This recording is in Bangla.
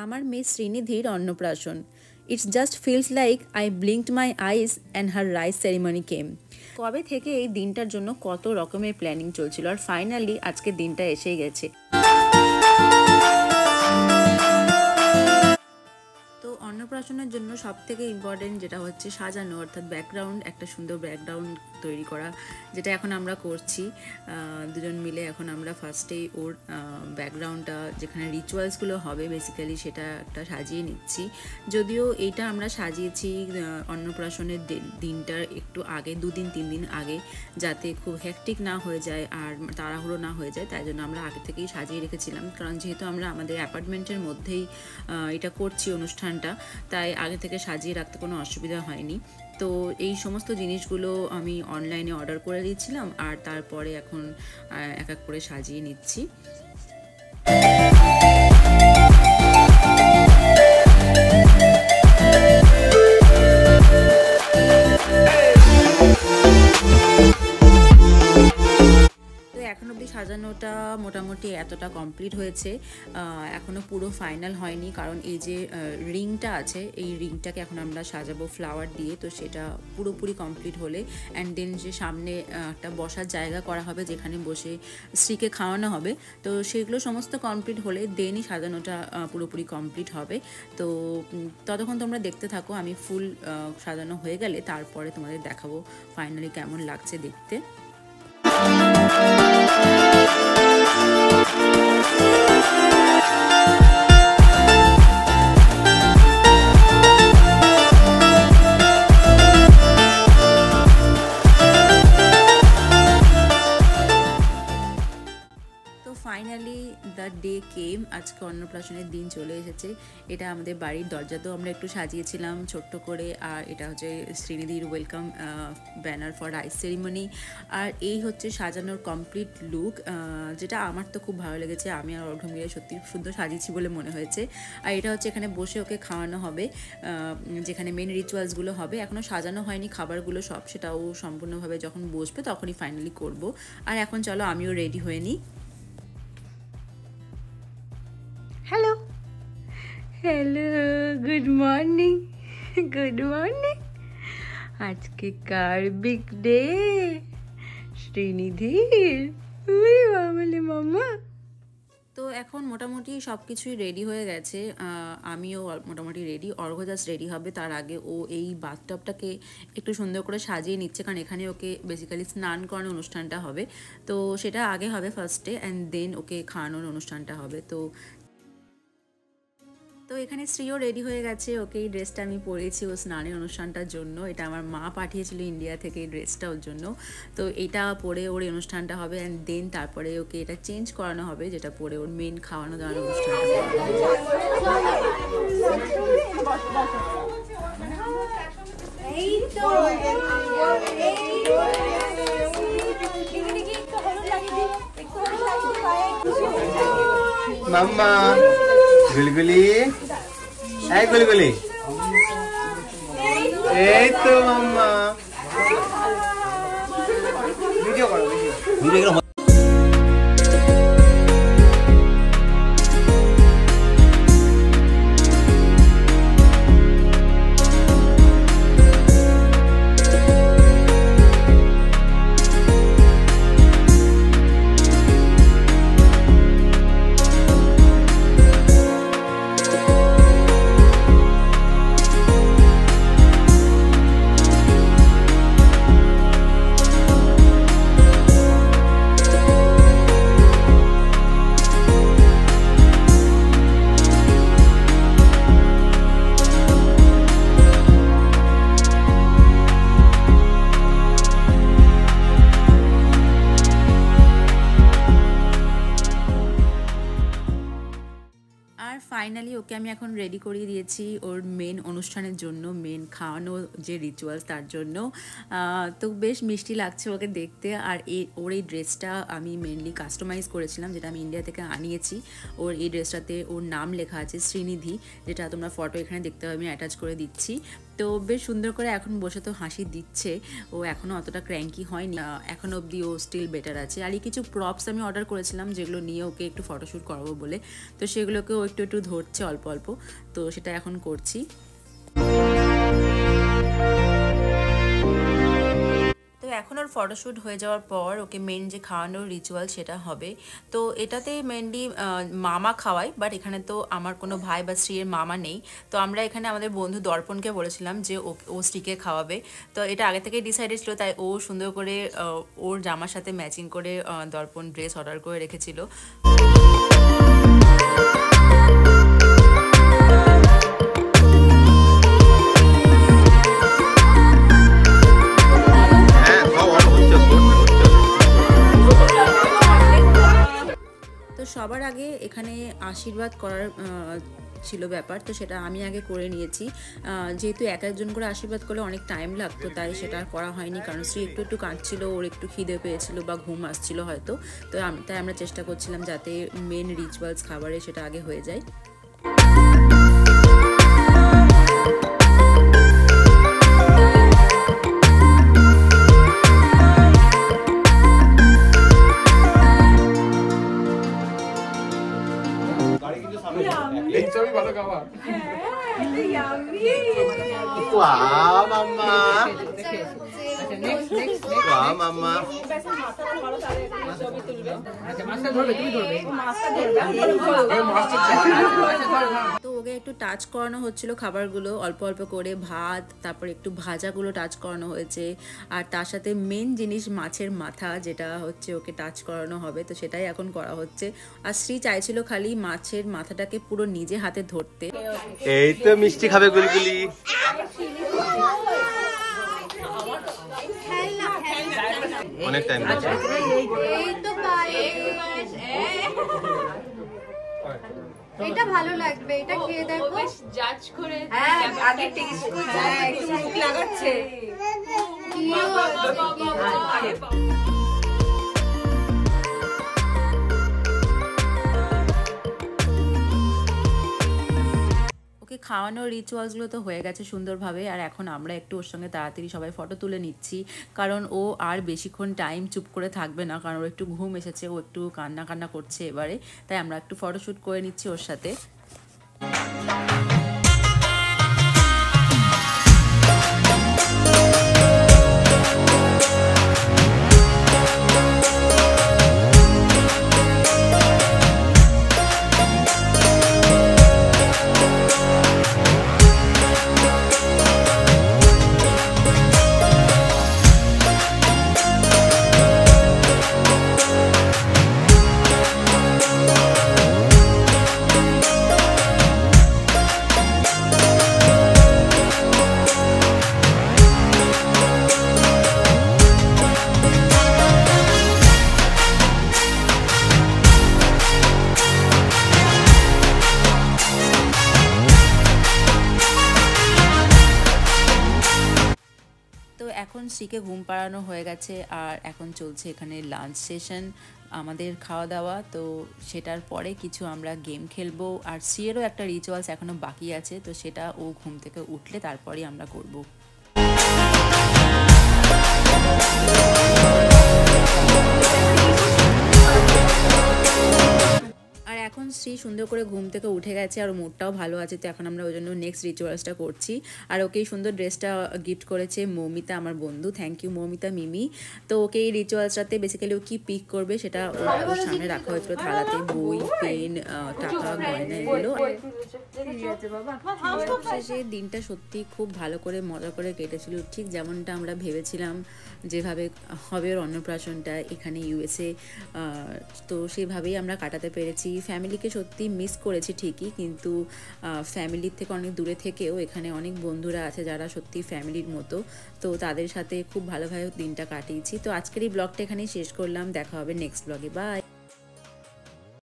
আমার মেয়ে শ্রীনিধির Annaprashan. It's just feels like I blinked my eyes and her rice ceremony came. কবে থেকে এই দিনটার জন্য কত রকমের প্ল্যানিং চলছিল, আর ফাইনালি আজকে দিনটা এসেই গেছে। তো অন্নপ্রাশনের জন্য সবথেকে ইম্পর্টেন্ট যেটা হচ্ছে সাজানো, অর্থাৎ ব্যাকগ্রাউন্ড, একটা সুন্দর ব্যাকগ্রাউন্ড তৈরি করা, যেটা এখন আমরা করছি দুজন মিলে। এখন আমরা ফার্স্টেই ওর ব্যাকগ্রাউন্ডটা, যেখানে রিচুয়ালসগুলো হবে বেসিক্যালি, সেটা একটা সাজিয়ে নিচ্ছি। যদিও এইটা আমরা সাজিয়েছি অন্নপ্রাশনের দিনটার একটু আগে, 2-3 দিন আগে, যাতে খুব হেকটিক না হয়ে যায় আর তাড়াহুড়ো না হয়ে যায়, তাই জন্য আমরা আগে থেকেই সাজিয়ে রেখেছিলাম। কারণ যেহেতু আমরা আমাদের অ্যাপার্টমেন্টের মধ্যেই এটা করছি অনুষ্ঠানটা, তাই আগে থেকে সাজিয়ে রাখতে কোনো অসুবিধা হয়নি। তো এই সমস্ত জিনিসগুলো আমি অনলাইনে অর্ডার করে দিয়েছিলাম, আর তারপরে এখন এক এক করে সাজিয়ে নিচ্ছি। এখন অবধি সাজানোটা মোটামুটি এতটা কমপ্লিট হয়েছে, এখনও পুরো ফাইনাল হয়নি, কারণ এই যে রিংটা আছে, এই রিংটাকে এখন আমরা সাজাবো ফ্লাওয়ার দিয়ে। তো সেটা পুরোপুরি কমপ্লিট হলে, অ্যান্ড দেন যে সামনে একটা বসার জায়গা করা হবে যেখানে বসে স্ত্রীকে খাওয়ানো হবে, তো সেগুলো সমস্ত কমপ্লিট হলে দেনই সাজানোটা পুরোপুরি কমপ্লিট হবে। তো ততক্ষণ তোমরা দেখতে থাকো, আমি ফুল সাজানো হয়ে গেলে তারপরে তোমাদের দেখাবো ফাইনালি কেমন লাগছে দেখতে। ফাইনালি দ্য ডে কেম, আজকে অন্নপ্রাশনের দিন চলে এসেছে। এটা আমাদের বাড়ির দরজাতেও আমরা একটু সাজিয়েছিলাম ছোট্ট করে, আর এটা হচ্ছে শ্রীনিধির welcome banner for rice ceremony. আর এই হচ্ছে সাজানোর কমপ্লিট লুক, যেটা আমার তো খুব ভালো লেগেছে। আমি আর অর্ঘ্য মিলে সত্যি সুন্দর সাজিয়েছি বলে মনে হয়েছে। আর এটা হচ্ছে এখানে বসে ওকে খাওয়ানো হবে, যেখানে মেন রিচুয়ালসগুলো হবে। এখনও সাজানো হয়নি খাবারগুলো সব, সেটাও সম্পূর্ণভাবে যখন বসবে তখনই ফাইনালি করব। আর এখন চলো আমিও রেডি হয়ে নিই। Hello hello, good morning, good morning. আজকে কার বিগ ডে? শ্রীনিধির। বলে মামা। তো এখন মোটামুটি সব কিছুই রেডি হয়ে গেছে, আমিও মোটামুটি রেডি। অর্ঘ্য জাস্ট রেডি হবে, তার আগে ও এই বাথটবটাকে একটু সুন্দর করে সাজিয়ে নিচ্ছে, কারণ এখানে ওকে বেসিক্যালি স্নান করানোর অনুষ্ঠানটা হবে। তো সেটা আগে হবে ফার্স্টে, অ্যান্ড দেন ওকে খাওয়ানোর অনুষ্ঠানটা হবে। তো এখানে শ্রীও রেডি হয়ে গেছে, ওকে এই ড্রেসটা আমি পরেছি ও স্নানের অনুষ্ঠানটার জন্য। এটা আমার মা পাঠিয়েছিল ইন্ডিয়া থেকে এই ড্রেসটা ওর জন্য। তো এটা পরে ওর অনুষ্ঠানটা হবে, অ্যান্ড দেন তারপরে ওকে এটা চেঞ্জ করানো হবে, যেটা পরে ওর মেন খাওয়ানো দাওয়ানোর অনুষ্ঠানটা মাম্মা গুলগুলি, এই গুলগুলি, এই তো মাম্মা। ভিডিও করো, ভিডিও। ফাইনালি ওকে আমি এখন রেডি করিয়ে দিয়েছি ওর মেন অনুষ্ঠানের জন্য, মেন খাওয়ানো যে রিচুয়ালস তার জন্য। তো বেশ মিষ্টি লাগছে ওকে দেখতে। আর ওর এই ড্রেসটা আমি মেনলি কাস্টমাইজ করেছিলাম, যেটা আমি ইন্ডিয়া থেকে আনিয়েছি। ওর এই ড্রেসটাতে ওর নাম লেখা আছে শ্রীনিধি, যেটা তোমরা ফটো এখানে দেখতে পাবে, আমি অ্যাটাচ করে দিচ্ছি। তো বেশ সুন্দর করে এখন বসে তো হাসি দিচ্ছে, ও এখনও অতটা ক্র্যাঙ্কি হয়নি, এখন অবধি ও স্টিল বেটার আছে। আর কিছু প্রপস আমি অর্ডার করেছিলাম যেগুলো নিয়ে ওকে একটু ফটোশ্যুট করাবো বলে, তো সেগুলোকেও একটু একটু ধরছে অল্প অল্প, তো সেটা এখন করছি। তো এখন ওর ফটোশ্যুট হয়ে যাওয়ার পর ওকে মেন যে খাওয়ানোর রিচুয়াল সেটা হবে। তো এটাতে মেনলি মামা খাওয়ায়, বাট এখানে তো আমার কোনো ভাই বা স্ত্রীর মামা নেই, তো আমরা এখানে আমাদের বন্ধু দর্পণকে বলেছিলাম যে ও স্ত্রীকে খাওয়াবে। তো এটা আগে থেকেই ডিসাইডেড ছিল, তাই ও সুন্দর করে ওর জামার সাথে ম্যাচিং করে দর্পণ ড্রেস অর্ডার করে রেখেছিল। সবার আগে এখানে আশীর্বাদ করার ছিল ব্যাপার, তো সেটা আমি আগে করে নিয়েছি। যেহেতু এক একজন করে আশীর্বাদ করলে অনেক টাইম লাগতো, তাই সেটা আর করা হয়নি, কারণ শ্রী একটু একটু কাঁদছিল, ওর একটু খিদে পেয়েছিল বা ঘুম আসছিল হয়তো, তো তাই আমরা চেষ্টা করছিলাম যাতে মেন রিচুয়ালস খাবারে সেটা আগে হয়ে যায়। Wow, Mama. Wow, Mama. তো ওকে একটু টাচ করানো হচ্ছিল খাবারগুলো অল্প অল্প করে, ভাত, তারপর একটু ভাজাগুলো টাচ করানো হয়েছে, আর তার সাথে মেন জিনিস মাছের মাথা যেটা হচ্ছে ওকে টাচ করানো হবে, তো সেটাই এখন করা হচ্ছে। আর শ্রী চাইছিল খালি মাছের মাথাটাকে পুরো নিজে হাতে ধরতে। এই তো মিষ্টি খাবে গুলগুলি। অনেক টাইম লাগছে। এটা ভালো লাগবে, এটা খেয়ে দেখো। জাজ করে আগে টেস্ট করতে একটু মুখ লাগাচ্ছে। খাওয়ানোর রিচুয়ালসগুলো তো হয়ে গেছে সুন্দরভাবে, আর এখন আমরা একটু ওর সঙ্গে তাড়াতাড়ি সবাই ফটো তুলে নিচ্ছি, কারণ ও আর বেশিক্ষণ টাইম চুপ করে থাকবে না, কারণ ওর একটু ঘুম এসেছে, ও একটু কান্না কান্না করছে এবারে, তাই আমরা একটু ফটোশ্যুট করে নিচ্ছি ওর সাথে। এখন শ্রীকে ঘুম পাড়ানো হয়ে গেছে, আর এখন চলছে এখানে লাঞ্চ সেশন, আমাদের খাওয়া দাওয়া। তো সেটার পরে কিছু আমরা গেম খেলবো, আর শ্রীয়েরও একটা রিচুয়ালস এখনও বাকি আছে, তো সেটা ও ঘুম থেকে উঠলে তারপরেই আমরা করব। আর এখন শ্রী সুন্দর করে ঘুম থেকে উঠে গেছে, আর মুডটাও ভালো আছে, তো এখন আমরা ওই জন্য নেক্সট রিচুয়ালসটা করছি। আর ওকে এই সুন্দর ড্রেসটা গিফট করেছে মৌমিতা, আমার বন্ধু, থ্যাংক ইউ মৌমিতা মিমি। তো ওকে এই রিচুয়ালসটাতে বেসিক্যালি ও কি পিক করবে সেটা ওর সামনে রাখা হয়েছিল, থালাতে বই, পেন, টাকা, গয়না এগুলো। শেষে দিনটা সত্যি খুব ভালো করে মজা করে কেটেছিল, ঠিক যেমনটা আমরা ভেবেছিলাম যেভাবে হবে ওর অন্নপ্রাশনটা এখানে ইউএসএ, তো সেভাবেই আমরা কাটাতে পেরেছি। ফ্যামিলিকে সত্যি মিস করেছি ঠিকই, কিন্তু ফ্যামিলির থেকে অনেক দূরে থেকেও এখানে অনেক বন্ধুরা আছে যারা সত্যি ফ্যামিলির মতো, তো তাদের সাথে খুব ভালোভাবে দিনটা কাটিয়েছি। তো আজকের এই ব্লগটা এখানেই শেষ করলাম, দেখা হবে নেক্সট ব্লগে, বাই।